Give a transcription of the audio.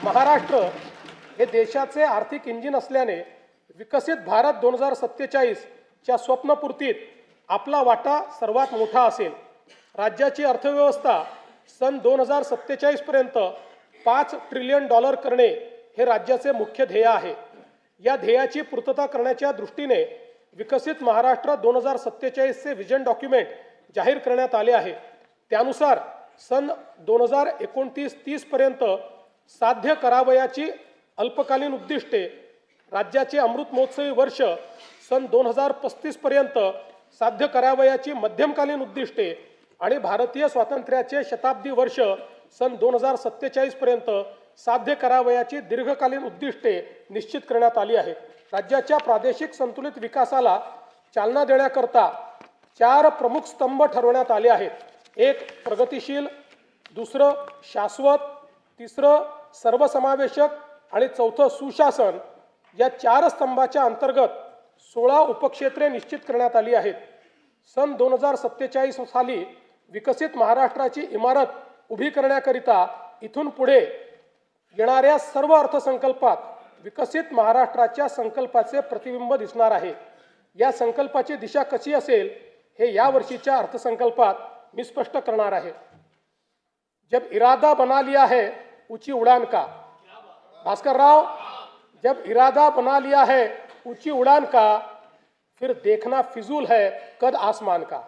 महाराष्ट्र हे देशाचे आर्थिक इंजिन असल्याने विकसित भारत 2047 च्या स्वप्नपूर्तीत आपला वाटा सर्वात मोठा असेल। राज्याची अर्थव्यवस्था सन 2047 पर्यंत $5 ट्रिलियन करणे हे राज्याचे मुख्य ध्येय आहे। या ध्येयाची पूर्तता करण्याच्या दृष्टीने विकसित महाराष्ट्र 2047 चे विजन डॉक्युमेंट जाहीर करण्यात आले आहे। त्यानुसार सन 2029-30 पर्यंत साध्य करावयाची अल्पकालीन उद्दिष्टे, राज्याचे अमृत महोत्सवी वर्ष सन 2035 पर्यंत साध्य करावयाची मध्यमकालीन उद्दिष्टे आणि भारतीय स्वातंत्र्याचे शताब्दी वर्ष सन 2047 पर्यंत साध्य करावयाची दीर्घकालीन उद्दिष्टे निश्चित करण्यात आली आहेत। राज्याच्या प्रादेशिक संतुलित विकासाला चालना देण्याकरता 4 प्रमुख स्तंभ ठरवण्यात आले आहेत। एक प्रगतिशील, दुसरं शाश्वत, तिसरं सर्वसमावेशक आणि चौथं सुशासन। या 4 स्तंभाच्या अंतर्गत 16 उपक्षेत्रे निश्चित करण्यात आली आहेत। सन 2047 साली विकसित महाराष्ट्राची इमारत उभी करण्याकरिता इथून पुढे येणाऱ्या सर्व अर्थसंकल्पात विकसित महाराष्ट्राच्या संकल्पाचे प्रतिबिंब दिसणार आहे। या संकल्पाची दिशा कशी असेल हे या वर्षीच्या अर्थसंकल्पात मी स्पष्ट करणार आहे। जब इरादा बना लिया है ऊंची उड़ान का, भास्कर राव, जब इरादा बना लिया है ऊंची उड़ान का, फिर देखना फिजूल है कद आसमान का।